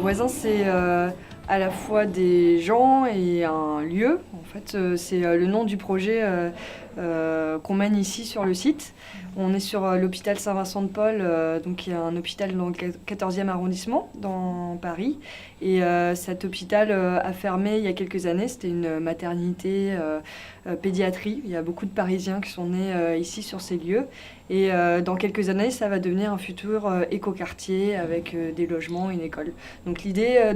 voisins, c'est à la fois des gens et un lieu. En fait, c'est le nom du projet qu'on mène ici sur le site. On est sur l'hôpital Saint-Vincent-de-Paul, donc qui est un hôpital dans le 14e arrondissement, dans Paris. Et cet hôpital a fermé il y a quelques années. C'était une maternité, pédiatrie. Il y a beaucoup de Parisiens qui sont nés ici sur ces lieux. Et dans quelques années, ça va devenir un futur écoquartier avec des logements, une école. Donc l'idée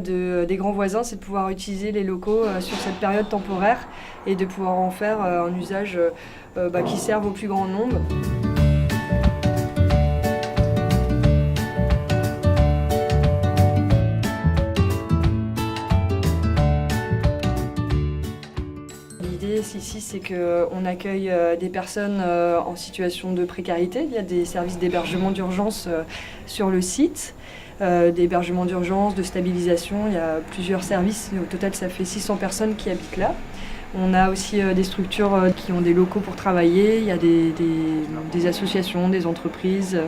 des grands voisins, c'est de pouvoir utiliser les locaux sur cette période temporaire et de pouvoir en faire un usage qui serve au plus grand nombre. L'idée ici, c'est qu'on accueille des personnes en situation de précarité. Il y a des services d'hébergement d'urgence sur le site, d'hébergement d'urgence, de stabilisation. Il y a plusieurs services. Au total, ça fait 600 personnes qui habitent là. On a aussi des structures qui ont des locaux pour travailler. Il y a des associations, des entreprises.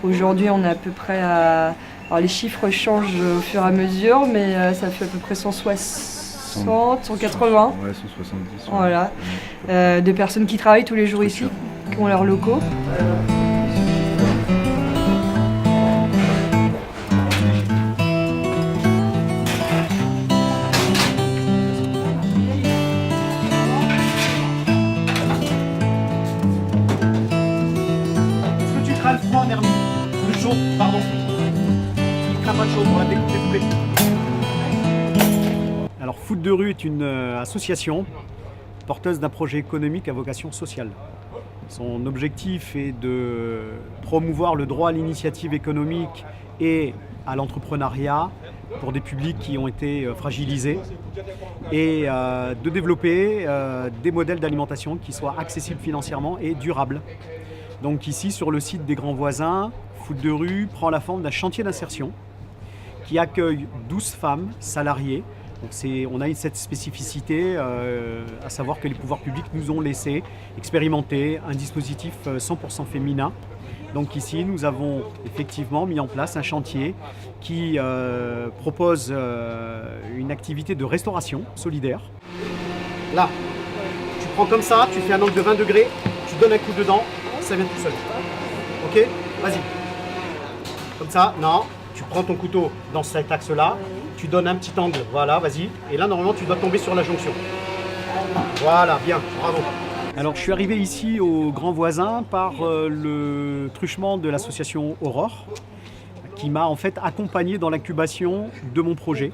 Aujourd'hui, on est à peu près à... Alors, les chiffres changent au fur et à mesure, mais ça fait à peu près 160, 180. Ouais, 170. Voilà. De personnes qui travaillent tous les jours ici, qui ont leurs locaux. Est-ce que tu crains le froid, Nermi? Le chaud, pardon. Il craint pas le chaud, on va découper. Alors, Foot de rue est une association porteuse d'un projet économique à vocation sociale. Son objectif est de promouvoir le droit à l'initiative économique et à l'entrepreneuriat pour des publics qui ont été fragilisés et de développer des modèles d'alimentation qui soient accessibles financièrement et durables. Donc ici, sur le site des Grands Voisins, Foot de rue prend la forme d'un chantier d'insertion qui accueille 12 femmes salariées. Donc on a cette spécificité, à savoir que les pouvoirs publics nous ont laissé expérimenter un dispositif 100% féminin. Donc ici, nous avons effectivement mis en place un chantier qui propose une activité de restauration solidaire. Là, tu prends comme ça, tu fais un angle de 20 degrés, tu donnes un coup dedans, ça vient tout seul. Ok? Vas-y. Comme ça, non. Tu prends ton couteau dans cet axe-là, tu donnes un petit angle, voilà, vas-y. Et là, normalement, tu dois tomber sur la jonction. Voilà, bien, bravo. Alors, je suis arrivé ici au Grand Voisin par le truchement de l'association Aurore, qui m'a en fait accompagné dans l'incubation de mon projet.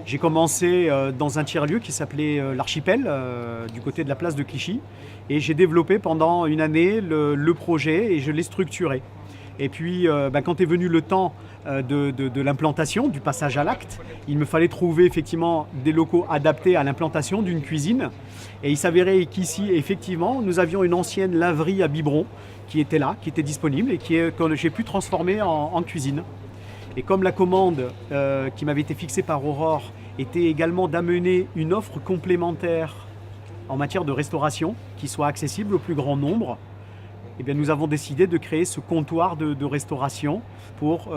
J'ai commencé dans un tiers-lieu qui s'appelait l'Archipel, du côté de la place de Clichy. Et j'ai développé pendant une année le projet et je l'ai structuré. Et puis, quand est venu le temps de l'implantation, du passage à l'acte, il me fallait trouver effectivement des locaux adaptés à l'implantation d'une cuisine. Et il s'avérait qu'ici, effectivement, nous avions une ancienne laverie à biberon qui était là, qui était disponible et que j'ai pu transformer en cuisine. Et comme la commande qui m'avait été fixée par Aurore était également d'amener une offre complémentaire en matière de restauration qui soit accessible au plus grand nombre, eh bien, nous avons décidé de créer ce comptoir de restauration pour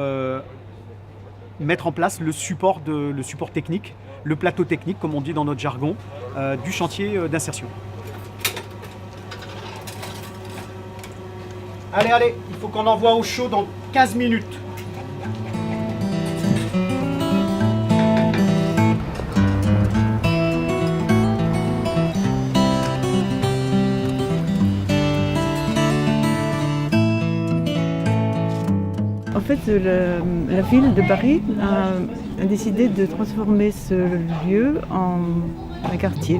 mettre en place le support technique, le plateau technique, comme on dit dans notre jargon, du chantier d'insertion. Allez, il faut qu'on envoie au chaud dans 15 minutes. En fait, la ville de Paris a décidé de transformer ce lieu en un quartier,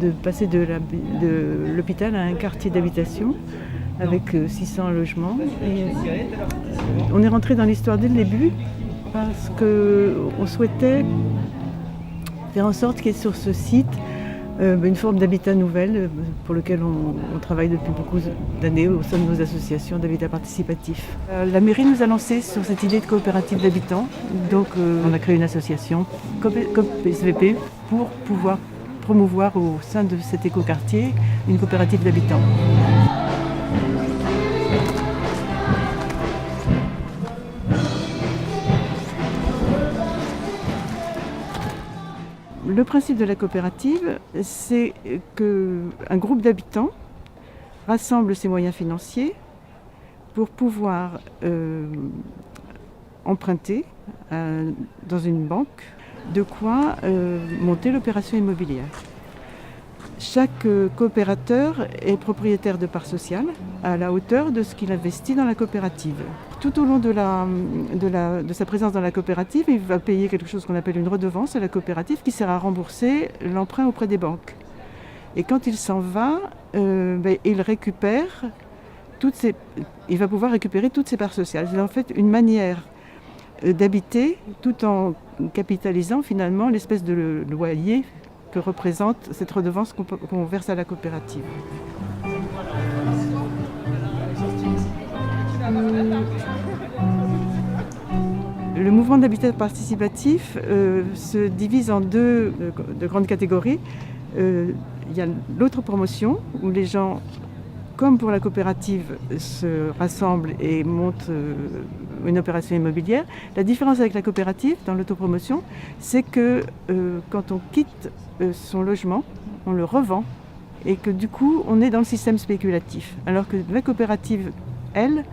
de passer de l'hôpital à un quartier d'habitation avec 600 logements. Et on est rentré dans l'histoire dès le début parce qu'on souhaitait faire en sorte qu'il y ait sur ce site une forme d'habitat nouvelle pour lequel on travaille depuis beaucoup d'années au sein de nos associations d'habitat participatif. La mairie nous a lancé sur cette idée de coopérative d'habitants, donc on a créé une association, COP-SVP, pour pouvoir promouvoir au sein de cet écoquartier une coopérative d'habitants. Le principe de la coopérative, c'est qu'un groupe d'habitants rassemble ses moyens financiers pour pouvoir emprunter dans une banque de quoi monter l'opération immobilière. Chaque coopérateur est propriétaire de parts sociales à la hauteur de ce qu'il investit dans la coopérative. Tout au long de sa présence dans la coopérative, il va payer quelque chose qu'on appelle une redevance à la coopérative qui sert à rembourser l'emprunt auprès des banques. Et quand il s'en va, il récupère il va pouvoir récupérer toutes ses parts sociales. C'est en fait une manière d'habiter tout en capitalisant finalement l'espèce de loyer que représente cette redevance qu'on verse à la coopérative. Le mouvement d'habitat participatif se divise en deux de grandes catégories. Il y a l'autopromotion, où les gens, comme pour la coopérative, se rassemblent et montent une opération immobilière. La différence avec la coopérative, dans l'autopromotion, c'est que quand on quitte son logement, on le revend et que du coup, on est dans le système spéculatif. Alors que la coopérative, elle,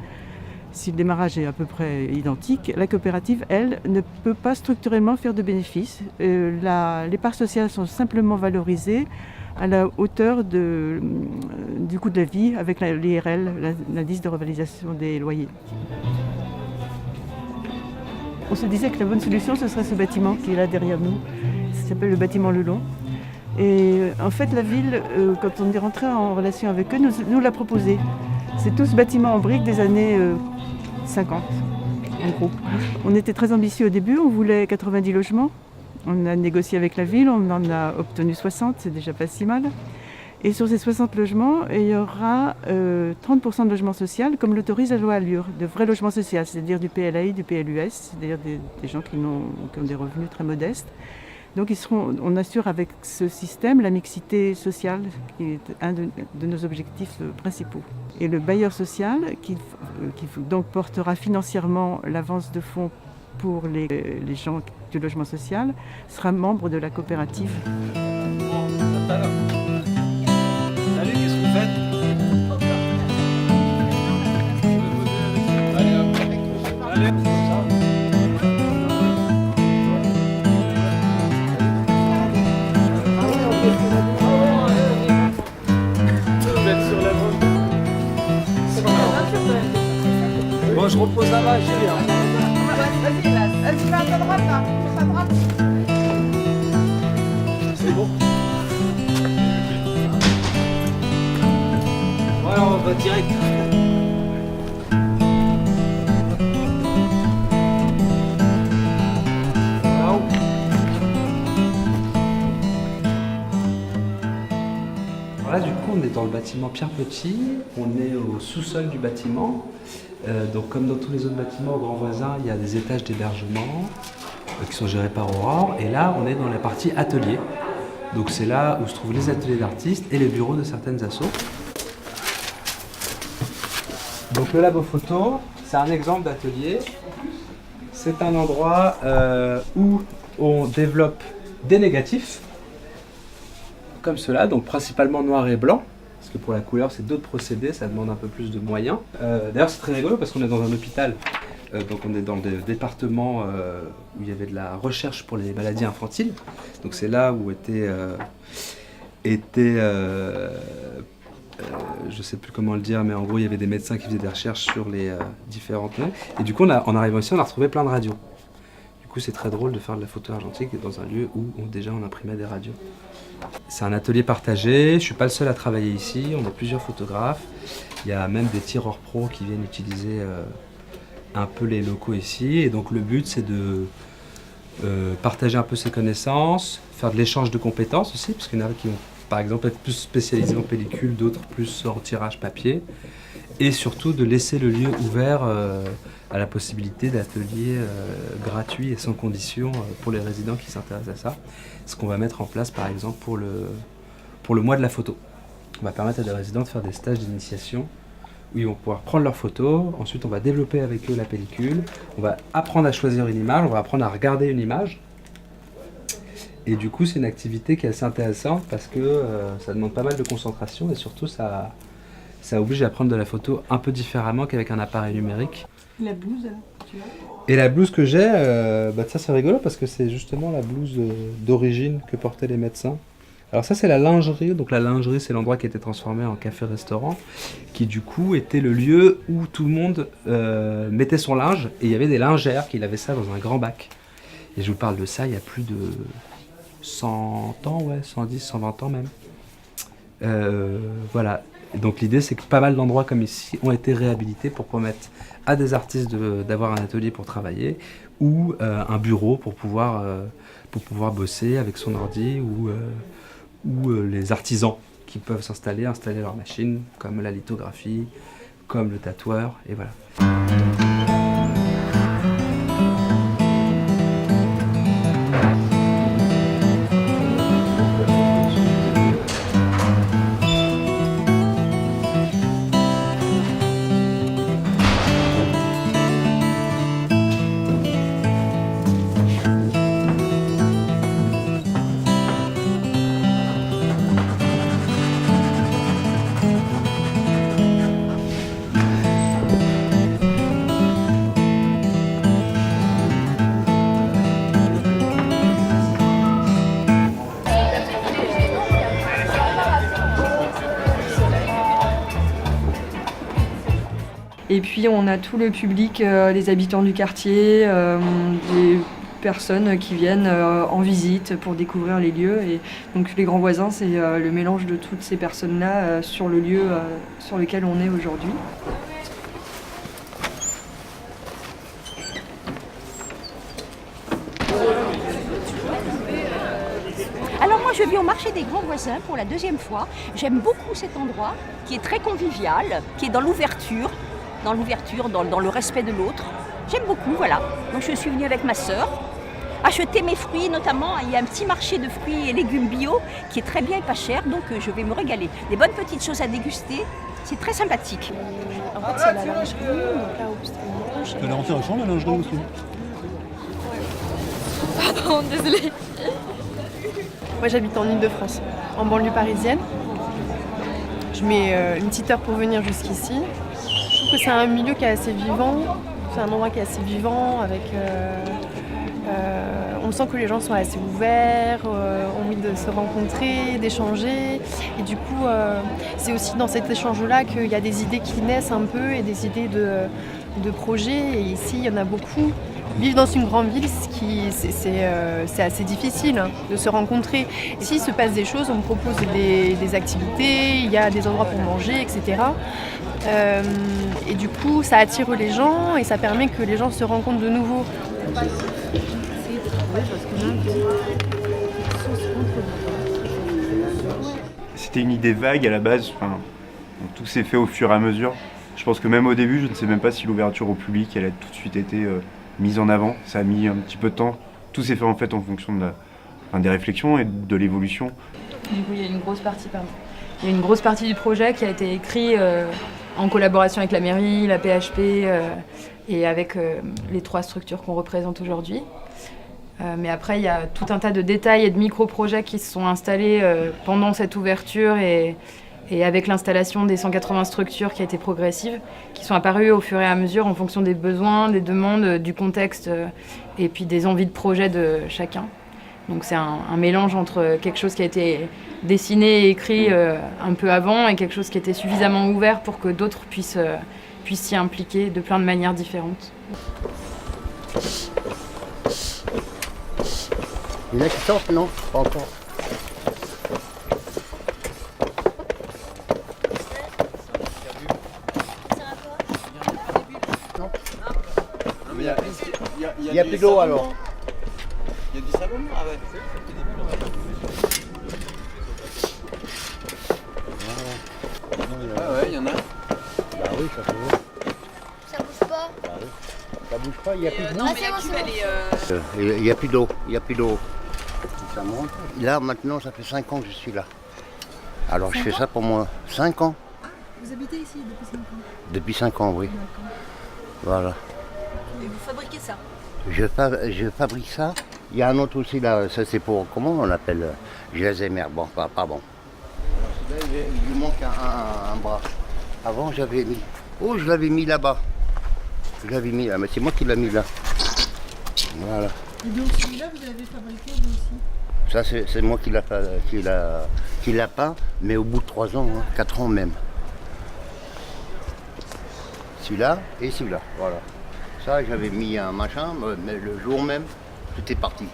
si le démarrage est à peu près identique, la coopérative, elle, ne peut pas structurellement faire de bénéfices. Les parts sociales sont simplement valorisées à la hauteur du coût de la vie avec l'IRL, l'indice de revalorisation des loyers. On se disait que la bonne solution, ce serait ce bâtiment qui est là derrière nous. Ça s'appelle le bâtiment Le Long. Et en fait, la ville, quand on est rentré en relation avec eux, nous l'a proposé. C'est tout ce bâtiment en briques des années 50, en gros. On était très ambitieux au début, on voulait 90 logements. On a négocié avec la ville, on en a obtenu 60, c'est déjà pas si mal. Et sur ces 60 logements, il y aura 30% de logements sociaux, comme l'autorise la loi Allure, de vrais logements sociaux, c'est-à-dire du PLAI, du PLUS, c'est-à-dire des gens qui ont des revenus très modestes. Donc on assure avec ce système la mixité sociale, qui est un de nos objectifs principaux. Et le bailleur social, qui donc portera financièrement l'avance de fonds pour les gens du logement social, sera membre de la coopérative. Salut, qu'est-ce que vous faites? Allez, vous êtes sur la route. Bon, je repose la main, j'y viens. Vas-y, fais à droite là. Fais à droite. C'est bon. Voilà, on va direct. Wow. Voilà, du coup, on est dans le bâtiment Pierre Petit. On est au sous-sol du bâtiment. Donc, comme dans tous les autres bâtiments, au Grand Voisin, il y a des étages d'hébergement qui sont gérés par Aurore. Et là, on est dans la partie atelier. Donc, c'est là où se trouvent les ateliers d'artistes et les bureaux de certaines assos. Donc, le labo photo, c'est un exemple d'atelier. C'est un endroit où on développe des négatifs, comme cela, donc principalement noir et blanc. Parce que pour la couleur, c'est d'autres procédés, ça demande un peu plus de moyens. D'ailleurs, c'est très rigolo parce qu'on est dans un hôpital, donc on est dans le département où il y avait de la recherche pour les maladies infantiles. Donc c'est là où je sais plus comment le dire, mais en gros, il y avait des médecins qui faisaient des recherches sur les différentes... Et du coup, en arrivant ici, on a retrouvé plein de radios. Du coup, c'est très drôle de faire de la photo argentique dans un lieu où déjà on imprimait des radios. C'est un atelier partagé, je ne suis pas le seul à travailler ici, on a plusieurs photographes. Il y a même des tireurs pros qui viennent utiliser un peu les locaux ici. Et donc le but, c'est de partager un peu ses connaissances, faire de l'échange de compétences aussi, parce qu'il y en a qui vont par exemple être plus spécialisés en pellicule, d'autres plus en tirage papier. Et surtout de laisser le lieu ouvert à la possibilité d'ateliers gratuits et sans condition pour les résidents qui s'intéressent à ça. Ce qu'on va mettre en place par exemple pour le mois de la photo. On va permettre à des résidents de faire des stages d'initiation où ils vont pouvoir prendre leurs photos, ensuite on va développer avec eux la pellicule, on va apprendre à choisir une image, on va apprendre à regarder une image Et du coup, c'est une activité qui est assez intéressante parce que ça demande pas mal de concentration et surtout, ça oblige à prendre de la photo un peu différemment qu'avec un appareil numérique. La blouse, alors, tu vois. Et la blouse que j'ai, ça c'est rigolo parce que c'est justement la blouse d'origine que portaient les médecins. Alors ça c'est la lingerie, donc la lingerie c'est l'endroit qui a été transformé en café-restaurant, qui du coup était le lieu où tout le monde mettait son linge, et il y avait des lingères qui lavaient ça dans un grand bac. Et je vous parle de ça il y a plus de 100 ans, 110, 120 ans même. Voilà. Et donc l'idée c'est que pas mal d'endroits comme ici ont été réhabilités pour permettre à des artistes d'avoir un atelier pour travailler ou un bureau pour pouvoir bosser avec son ordi ou les artisans qui peuvent installer leur machine comme la lithographie, comme le tatoueur et voilà. Et puis on a tout le public, les habitants du quartier, des personnes qui viennent en visite pour découvrir les lieux. Et donc les grands voisins, c'est le mélange de toutes ces personnes-là sur le lieu sur lequel on est aujourd'hui. Alors moi je vais au marché des grands voisins pour la deuxième fois. J'aime beaucoup cet endroit qui est très convivial, qui est dans l'ouverture, dans le respect de l'autre. J'aime beaucoup, voilà. Donc je suis venue avec ma sœur, acheter mes fruits notamment. Il y a un petit marché de fruits et légumes bio qui est très bien et pas cher, donc je vais me régaler. Des bonnes petites choses à déguster, c'est très sympathique. En fait, c'est la lingerie, donc là où on mange. Elle est intéressante la lingerie aussi. Pardon, désolée. Moi, j'habite en Ile-de-France, en banlieue parisienne. Je mets une petite heure pour venir jusqu'ici. Je trouve que c'est un milieu qui est assez vivant. C'est un endroit qui est assez vivant, avec... on sent que les gens sont assez ouverts, ont envie de se rencontrer, d'échanger. Et du coup, c'est aussi dans cet échange-là qu'il y a des idées qui naissent un peu et des idées de projets. Et ici, il y en a beaucoup. Vivre dans une grande ville, c'est assez difficile de se rencontrer. Ici, il se passe des choses, on me propose des activités, il y a des endroits pour manger, etc. Et du coup, ça attire les gens et ça permet que les gens se rencontrent de nouveau. C'était une idée vague à la base, tout s'est fait au fur et à mesure. Je pense que même au début, je ne sais même pas si l'ouverture au public elle a tout de suite été mise en avant. Ça a mis un petit peu de temps. Tout s'est fait en fait en fonction des réflexions et de l'évolution. Du coup, il y a une grosse partie du projet qui a été écrit en collaboration avec la mairie, la PHP et avec les 3 structures qu'on représente aujourd'hui. Mais après, il y a tout un tas de détails et de micro-projets qui se sont installés pendant cette ouverture et avec l'installation des 180 structures qui a été progressive, qui sont apparues au fur et à mesure en fonction des besoins, des demandes, du contexte et puis des envies de projet de chacun. Donc c'est un mélange entre quelque chose qui a été dessiné et écrit un peu avant et quelque chose qui était suffisamment ouvert pour que d'autres puissent s'y impliquer de plein de manières différentes. Il y en a qui sortent, non? Pas encore. Il n'y a plus d'eau alors. Il y a du savon? Ah ouais. Ah ouais, il y en a. Bah oui, ça se voit. Ça bouge pas. Bah oui. Ça bouge pas, il n'y a plus d'eau. Non, mais la cuve, elle est... Il n'y a plus d'eau, il n'y a plus d'eau. Ça monte. Là, maintenant, ça fait 5 ans que je suis là. Alors je fais ça pour moi. 5 ans. Vous habitez ici depuis 5 ans? Depuis 5 ans, oui. Voilà. Et vous fabriquez ça? Je fabrique ça. Il y a un autre aussi là, ça c'est pour, comment on l'appelle, Alzheimer, bon, pas bon. Là, il lui manque un bras. Avant j'avais mis, oh je l'avais mis là-bas. Je l'avais mis là, mais c'est moi qui l'ai mis là. Voilà. Et donc celui-là, vous l'avez fabriqué vous aussi? Ça c'est moi qui l'a peint, mais au bout de 3 ans, hein, 4 ans même. Celui-là et celui-là, voilà. Ça j'avais mis un machin, mais le jour même, tout est parti.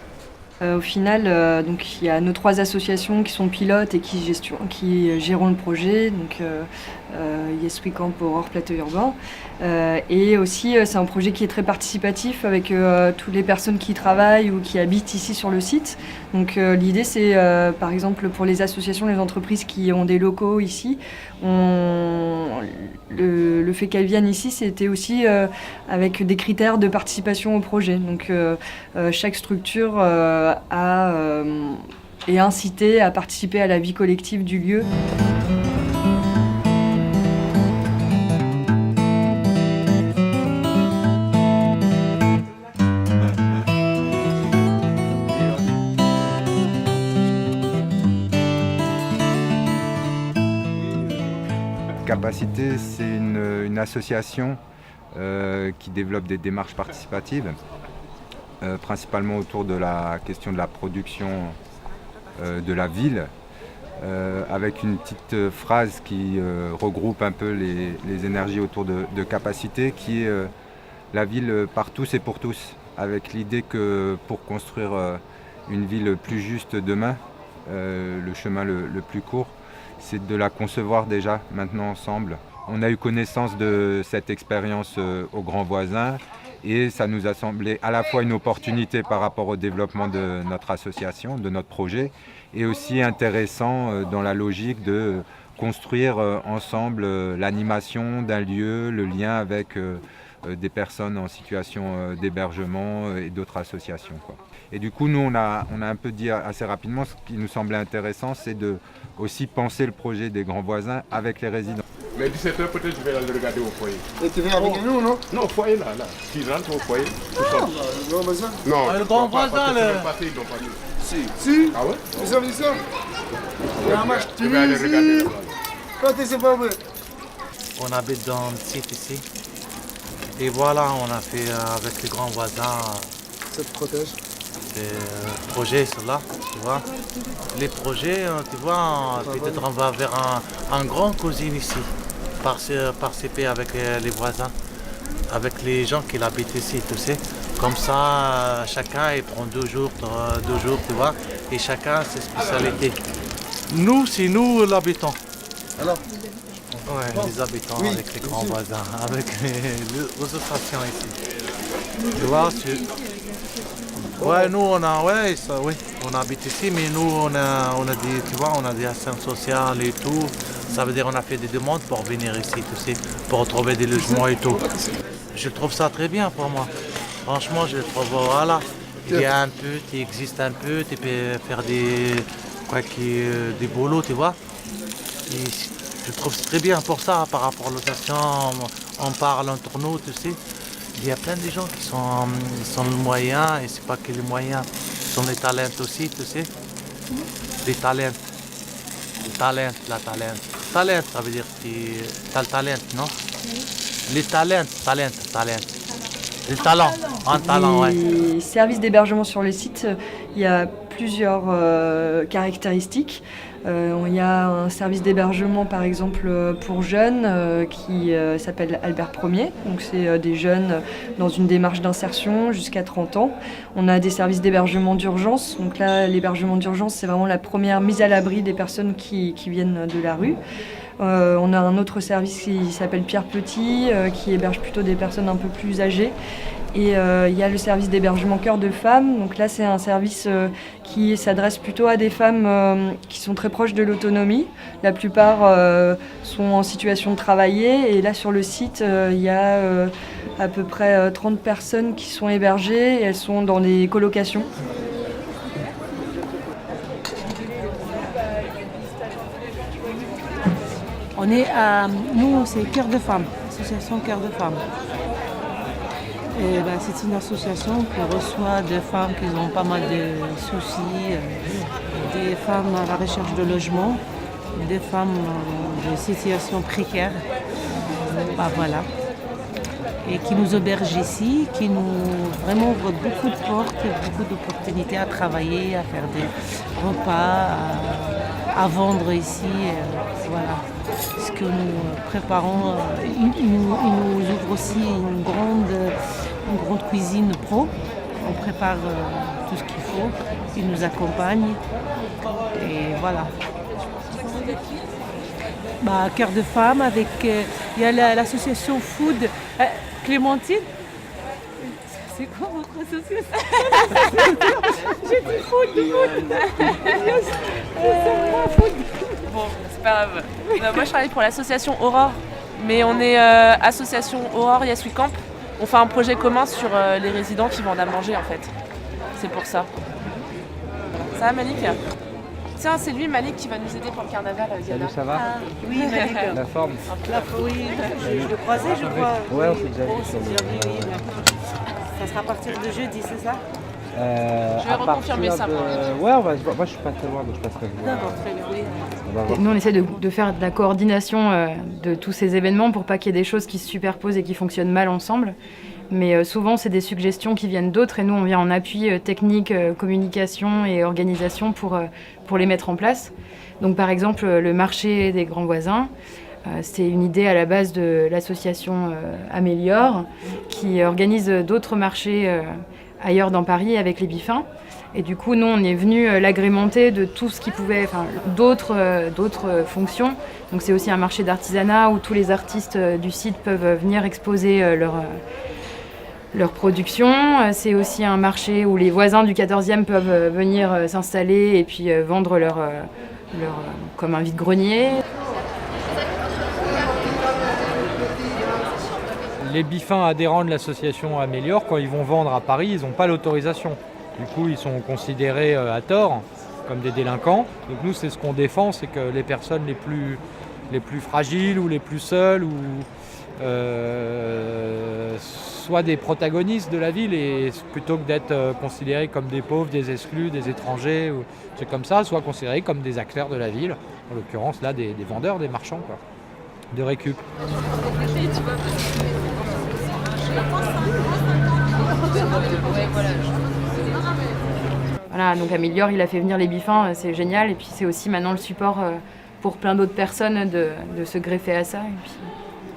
Au final, donc, il y a nos 3 associations qui sont pilotes et qui gérons le projet, donc Yes We Camp, Aurore, Plateau Urbain. Et aussi, c'est un projet qui est très participatif avec toutes les personnes qui y travaillent ou qui habitent ici sur le site. Donc l'idée, c'est par exemple pour les associations, les entreprises qui ont des locaux ici, le fait qu'elles viennent ici, c'était aussi avec des critères de participation au projet. Donc chaque structure est incitée à participer à la vie collective du lieu. Capacité, c'est une association qui développe des démarches participatives, principalement autour de la question de la production de la ville, avec une petite phrase qui regroupe un peu les énergies autour de capacité, qui est la ville par tous et pour tous, avec l'idée que pour construire une ville plus juste demain, le chemin le plus court, c'est de la concevoir déjà maintenant ensemble. On a eu connaissance de cette expérience au Grand Voisin et ça nous a semblé à la fois une opportunité par rapport au développement de notre association, de notre projet, et aussi intéressant dans la logique de construire ensemble l'animation d'un lieu, le lien avec des personnes en situation d'hébergement et d'autres associations, quoi. Et du coup, nous, on a un peu dit assez rapidement, ce qui nous semblait intéressant, c'est de aussi penser le projet des Grands Voisins avec les résidents. Mais 17h, peut-être je vais aller regarder au foyer. Et tu viens avec nous, non? Non, au foyer, là. Tu rentres au foyer. Le Grand Voisin? Non, le Grand Voisin, ils n'ont pas mis. Si. Ah ouais? Ils ont mis ça? Je vais aller regarder. Quand c'est pas vrai. On habite dans le site ici. Et voilà, on a fait avec les Grands Voisins. Ça te protège? Des projets, ceux-là, tu vois. Les projets, tu vois, peut-être on va vers un grand cuisine ici, participer avec les voisins, avec les gens qui habitent ici, tu sais. Comme ça, chacun il prend 2 jours, tu vois, et chacun ses spécialités. Nous, c'est nous l'habitant. Alors? Ouais, les habitants avec les grands voisins, avec les associations ici. Tu vois, ouais, nous on a, on habite ici, mais nous on a des, tu vois, on a des assistants sociaux et tout. Ça veut dire on a fait des demandes pour venir ici, tu sais, pour trouver des logements et tout. Je trouve ça très bien pour moi. Franchement, je trouve, voilà, il y a un peu, tu existes un peu, tu peux faire des boulots, tu vois. Et je trouve c'est très bien pour ça, par rapport à l'autation, on parle entre nous, tu sais. Il y a plein de gens qui sont les moyens, et c'est pas que les moyens, ce sont les talents aussi, tu sais. Les talents. Talent, ça veut dire que tu as le talent, non? Les talents. Les talents, un talent, ouais. Les services d'hébergement sur le site, il y a plusieurs caractéristiques. Il y a un service d'hébergement par exemple pour jeunes qui s'appelle Albert Ier. Donc c'est des jeunes dans une démarche d'insertion jusqu'à 30 ans. On a des services d'hébergement d'urgence. Donc là, l'hébergement d'urgence, c'est vraiment la première mise à l'abri des personnes qui viennent de la rue. On a un autre service qui s'appelle Pierre Petit, qui héberge plutôt des personnes un peu plus âgées. Et il y a le service d'hébergement Cœur de Femmes. Donc là, c'est un service qui s'adresse plutôt à des femmes qui sont très proches de l'autonomie. La plupart sont en situation de travailler. Et là, sur le site, il y a à peu près 30 personnes qui sont hébergées. Et elles sont dans des colocations. On est à, nous, c'est Cœur de Femmes, association Cœur de Femmes. C'est une association qui reçoit des femmes qui ont pas mal de soucis, des femmes à la recherche de logement, des femmes de situation précaire. Voilà. Et qui nous héberge ici, qui nous vraiment ouvre beaucoup de portes, beaucoup d'opportunités à travailler, à faire des repas, à vendre ici. Voilà. Ce que nous préparons, ils nous ouvrent aussi une grande cuisine pro. On prépare tout ce qu'il faut, ils nous accompagnent. Et voilà. Cœur de femme, avec il y a l'association Food. Clémentine, c'est quoi votre association? J'ai dit Food. Bon, c'est pas grave. Moi je travaille pour l'association Aurore, mais on est association Aurore Yes We Camp. On fait un projet commun sur les résidents qui vendent à manger en fait. C'est pour ça. Ça va Malik? Tiens, c'est lui Malik qui va nous aider pour le carnaval. Salut, ça va? Oui, Malik. La forme? Oui, je le croisais, je crois. Ouais, on s'est déjà vu sur le... Ça sera à partir de jeudi, c'est ça? Je vais reconfirmer ça. Ouais, moi je suis pas très loin, donc je passerai vous. D'accord, très bien, oui. Nous, on essaie de faire de la coordination de tous ces événements pour pas qu'il y ait des choses qui se superposent et qui fonctionnent mal ensemble. Mais souvent, c'est des suggestions qui viennent d'autres et nous, on vient en appui technique, communication et organisation pour les mettre en place. Donc, par exemple, le marché des grands voisins, c'est une idée à la base de l'association Améliore qui organise d'autres marchés ailleurs dans Paris avec les Bifins. Et du coup, nous, on est venu l'agrémenter de tout ce qui pouvait, d'autres fonctions. Donc, c'est aussi un marché d'artisanat où tous les artistes du site peuvent venir exposer leur production. C'est aussi un marché où les voisins du 14e peuvent venir s'installer et puis vendre leur comme un vide-grenier. Les Bifins adhérents de l'association Améliore, quand ils vont vendre à Paris, ils n'ont pas l'autorisation. Du coup, ils sont considérés à tort comme des délinquants. Donc nous, c'est ce qu'on défend, c'est que les personnes les plus fragiles ou les plus seules ou soient des protagonistes de la ville et plutôt que d'être considérés comme des pauvres, des exclus, des étrangers, ou c'est comme ça, soient considérés comme des acteurs de la ville. En l'occurrence, là, des vendeurs, des marchands, quoi, de récup. Voilà, donc Améliore, il a fait venir les Bifins, c'est génial. Et puis c'est aussi maintenant le support pour plein d'autres personnes de se greffer à ça. Et puis,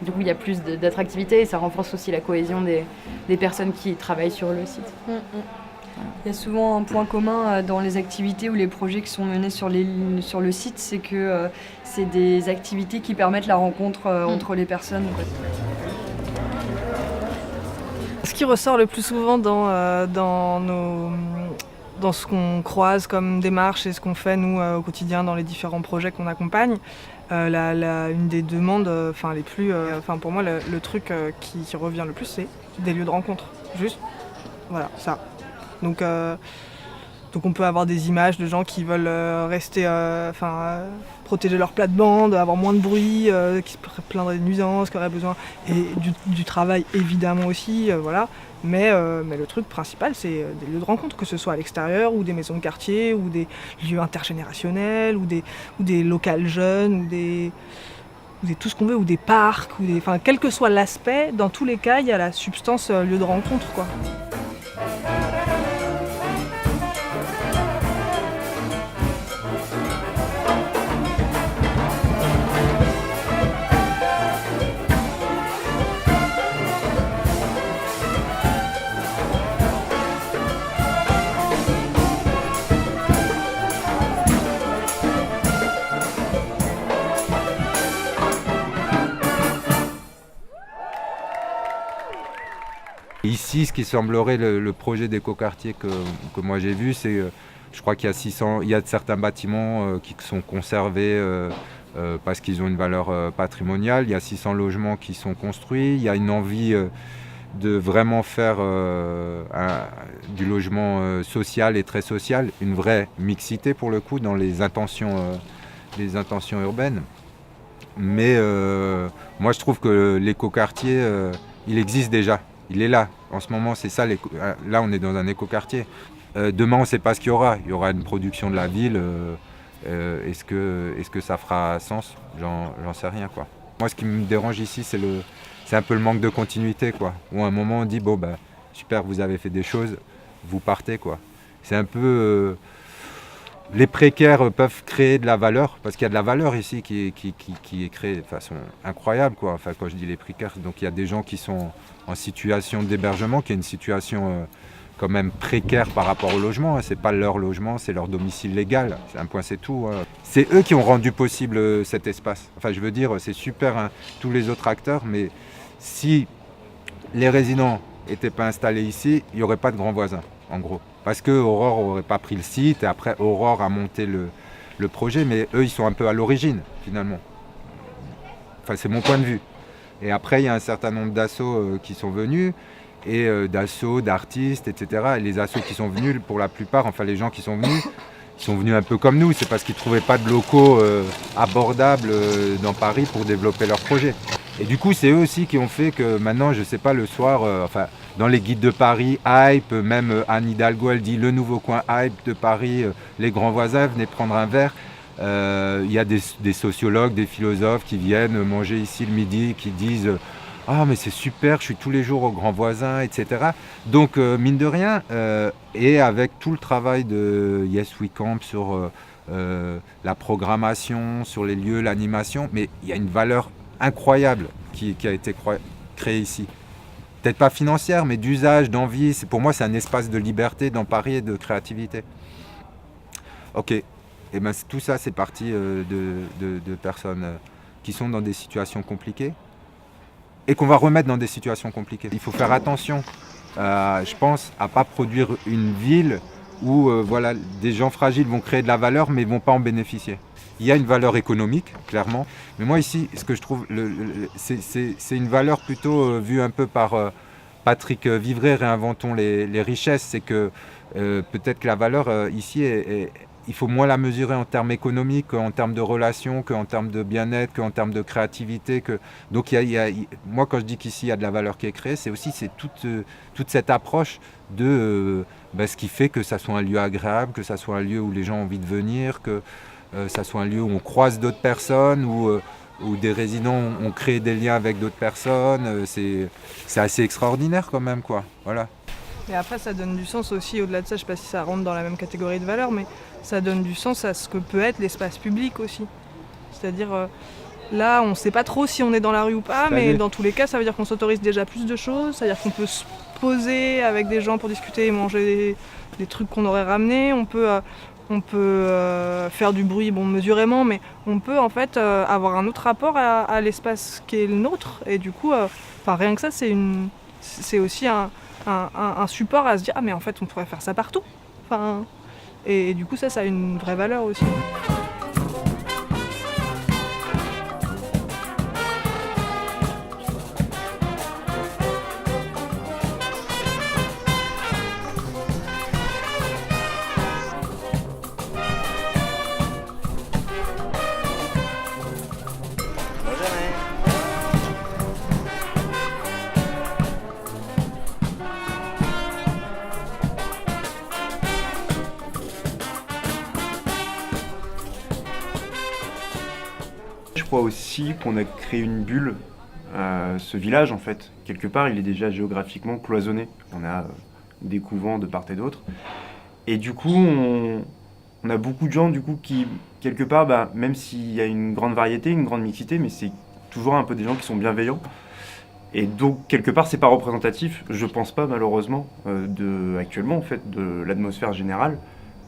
du coup, il y a plus d'attractivité et ça renforce aussi la cohésion des personnes qui travaillent sur le site. Il y a souvent un point commun dans les activités ou les projets qui sont menés sur le site, c'est que c'est des activités qui permettent la rencontre entre les personnes. Ce qui ressort le plus souvent dans ce qu'on croise comme démarche et ce qu'on fait nous au quotidien dans les différents projets qu'on accompagne, une des demandes les plus, pour moi le truc qui revient le plus, c'est des lieux de rencontre. Juste, voilà, ça. Donc on peut avoir des images de gens qui veulent rester, protéger leur plate-bande, avoir moins de bruit, qui se plaindraient de nuisances, qui auraient besoin, et du travail évidemment aussi, voilà. Mais le truc principal, c'est des lieux de rencontre, que ce soit à l'extérieur, ou des maisons de quartier, ou des lieux intergénérationnels, ou des locales jeunes, ou des tout ce qu'on veut, ou des parcs, quel que soit l'aspect, dans tous les cas, il y a la substance lieu de rencontre, quoi. Ici, ce qui semblerait le projet d'écoquartier que moi j'ai vu, c'est, je crois qu'il y a certains bâtiments qui sont conservés parce qu'ils ont une valeur patrimoniale. Il y a 600 logements qui sont construits. Il y a une envie de vraiment faire du logement social et très social, une vraie mixité pour le coup dans les intentions urbaines. Mais moi je trouve que l'écoquartier, il existe déjà. Il est là. En ce moment, c'est ça. Là, on est dans un écoquartier. Demain, on ne sait pas ce qu'il y aura. Il y aura une production de la ville. Est-ce que ça fera sens? J'en sais rien, quoi. Moi, ce qui me dérange ici, c'est un peu le manque de continuité, quoi. Où à un moment, on dit, bon, bah, super, vous avez fait des choses, vous partez, quoi. C'est un peu... les précaires peuvent créer de la valeur, parce qu'il y a de la valeur ici qui est créée de façon incroyable, quoi. Enfin, quand je dis les précaires, donc il y a des gens qui sont en situation d'hébergement, qui est une situation quand même précaire par rapport au logement. C'est pas leur logement, c'est leur domicile légal. C'est un point, c'est tout. C'est eux qui ont rendu possible cet espace. Enfin, je veux dire, c'est super, hein, tous les autres acteurs, mais si les résidents n'étaient pas installés ici, il n'y aurait pas de grands voisins, en gros. Parce que Aurore n'aurait pas pris le site, et après Aurore a monté le projet, mais eux, ils sont un peu à l'origine, finalement. Enfin, c'est mon point de vue. Et après, il y a un certain nombre d'assos qui sont venus, et d'assos, d'artistes, etc. Et les assos qui sont venus, pour la plupart, enfin les gens qui sont venus, ils sont venus un peu comme nous. C'est parce qu'ils ne trouvaient pas de locaux abordables dans Paris pour développer leur projet. Et du coup, c'est eux aussi qui ont fait que maintenant, je ne sais pas, le soir, enfin, dans les guides de Paris, Hype, même Anne Hidalgo, elle dit le nouveau coin Hype de Paris, les grands voisins, venez prendre un verre. Il y a des sociologues, des philosophes qui viennent manger ici le midi, qui disent « Ah, mais c'est super, je suis tous les jours au grand voisin, etc. » Donc, mine de rien, et avec tout le travail de Yes We Camp sur la programmation, sur les lieux, l'animation, mais il y a une valeur incroyable qui a été créée ici. Peut-être pas financière, mais d'usage, d'envie. Pour moi, c'est un espace de liberté dans Paris et de créativité. Ok, et ben, tout ça, c'est parti de personnes qui sont dans des situations compliquées et qu'on va remettre dans des situations compliquées. Il faut faire attention, je pense, à ne pas produire une ville où voilà, des gens fragiles vont créer de la valeur mais ne vont pas en bénéficier. Il y a une valeur économique, clairement. Mais moi, ici, ce que je trouve, c'est une valeur plutôt vue un peu par Patrick Vivray, Réinventons les richesses. C'est que peut-être que la valeur ici, il faut moins la mesurer en termes économiques, qu'en termes de relations, qu'en termes de bien-être, qu'en termes de créativité. Donc, moi, quand je dis qu'ici, il y a de la valeur qui est créée, c'est aussi toute cette approche de ce qui fait que ça soit un lieu agréable, que ça soit un lieu où les gens ont envie de venir, que ça soit un lieu où on croise d'autres personnes, où des résidents ont créé des liens avec d'autres personnes. C'est assez extraordinaire quand même, quoi. Voilà. Mais après, ça donne du sens aussi, au-delà de ça, je ne sais pas si ça rentre dans la même catégorie de valeur, mais ça donne du sens à ce que peut être l'espace public aussi. C'est-à-dire, là, on ne sait pas trop si on est dans la rue ou pas, mais dans tous les cas, ça veut dire qu'on s'autorise déjà plus de choses, c'est-à-dire qu'on peut se poser avec des gens pour discuter et manger des trucs qu'on aurait ramenés, on peut faire du bruit, bon, mesurément, mais on peut en fait avoir un autre rapport à l'espace qui est le nôtre. Et du coup, rien que ça, c'est aussi un support à se dire « Ah mais en fait, on pourrait faire ça partout ». Et du coup, ça a une vraie valeur aussi. Je crois aussi qu'on a créé une bulle, ce village en fait. Quelque part, il est déjà géographiquement cloisonné. On a des couvents de part et d'autre. Et du coup, on a beaucoup de gens du coup, qui, quelque part, même s'il y a une grande variété, une grande mixité, mais c'est toujours un peu des gens qui sont bienveillants. Et donc, quelque part, c'est pas représentatif, je pense pas malheureusement, actuellement en fait, de l'atmosphère générale.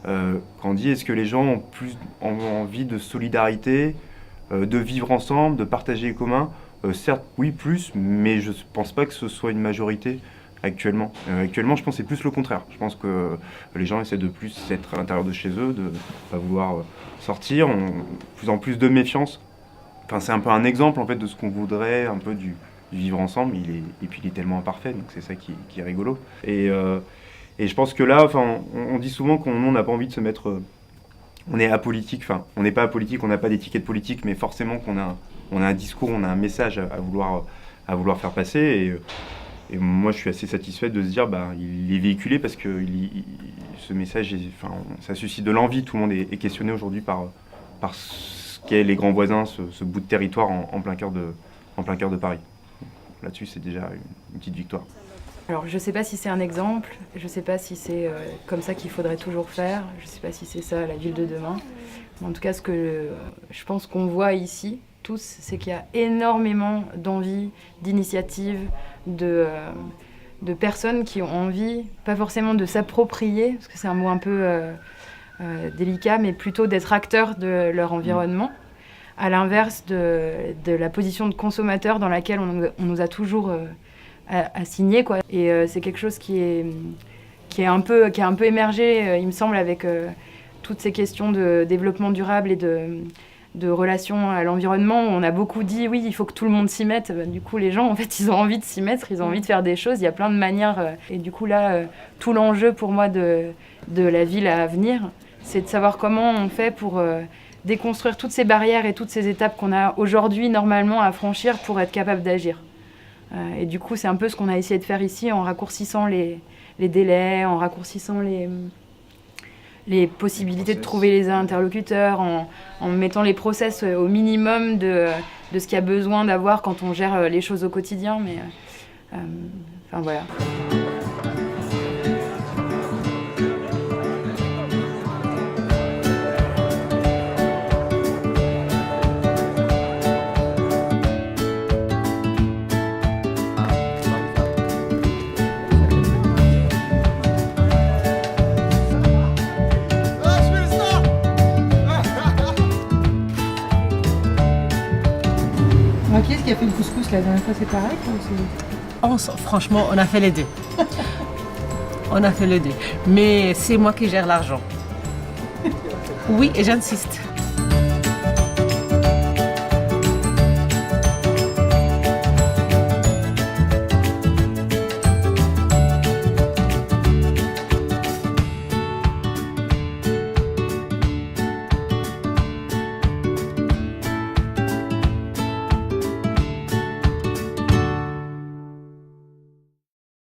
Quand on dit est-ce que les gens ont plus envie de solidarité, de vivre ensemble, de partager les communs, certes, oui, plus, mais je pense pas que ce soit une majorité actuellement. Actuellement, je pense que c'est plus le contraire. Je pense que les gens essaient de plus être à l'intérieur de chez eux, de pas vouloir sortir, ont de plus en plus de méfiance. Enfin, c'est un peu un exemple en fait de ce qu'on voudrait, un peu du vivre ensemble. Et puis il est tellement imparfait, donc c'est ça qui est rigolo. Et je pense que là, on dit souvent qu'on n'a pas envie de se mettre... on est apolitique, on n'est pas apolitique, on n'a pas d'étiquette politique, mais forcément qu'on a un discours, on a un message à vouloir faire passer. Et moi, je suis assez satisfait de se dire, il est véhiculé parce que ce message, ça suscite de l'envie. Tout le monde est questionné aujourd'hui par ce qu'est les grands voisins, ce bout de territoire en plein cœur de Paris. Là-dessus, c'est déjà une petite victoire. Alors, je ne sais pas si c'est un exemple, je ne sais pas si c'est comme ça qu'il faudrait toujours faire, je ne sais pas si c'est ça la ville de demain. Mais en tout cas, ce que je pense qu'on voit ici, tous, c'est qu'il y a énormément d'envie, d'initiatives, de personnes qui ont envie, pas forcément de s'approprier, parce que c'est un mot un peu délicat, mais plutôt d'être acteurs de leur environnement, à l'inverse de la position de consommateur dans laquelle on nous a toujours assigné, quoi. Et c'est quelque chose qui est un peu émergé, il me semble, avec toutes ces questions de développement durable et de relation à l'environnement. On a beaucoup dit, oui, il faut que tout le monde s'y mette. Du coup, les gens, en fait, ils ont envie de s'y mettre, ils ont envie de faire des choses. Il y a plein de manières. Et du coup, là, tout l'enjeu pour moi de la ville à venir, c'est de savoir comment on fait pour déconstruire toutes ces barrières et toutes ces étapes qu'on a aujourd'hui, normalement, à franchir pour être capable d'agir. Et du coup, c'est un peu ce qu'on a essayé de faire ici, en raccourcissant les délais, en raccourcissant les possibilités de trouver les interlocuteurs, en mettant les process au minimum de ce qu'il y a besoin d'avoir quand on gère les choses au quotidien. Mais enfin voilà. Qui est-ce qui a fait le couscous la dernière fois? C'est pareil Franchement, on a fait les deux. On a fait les deux. Mais c'est moi qui gère l'argent. Oui, et j'insiste.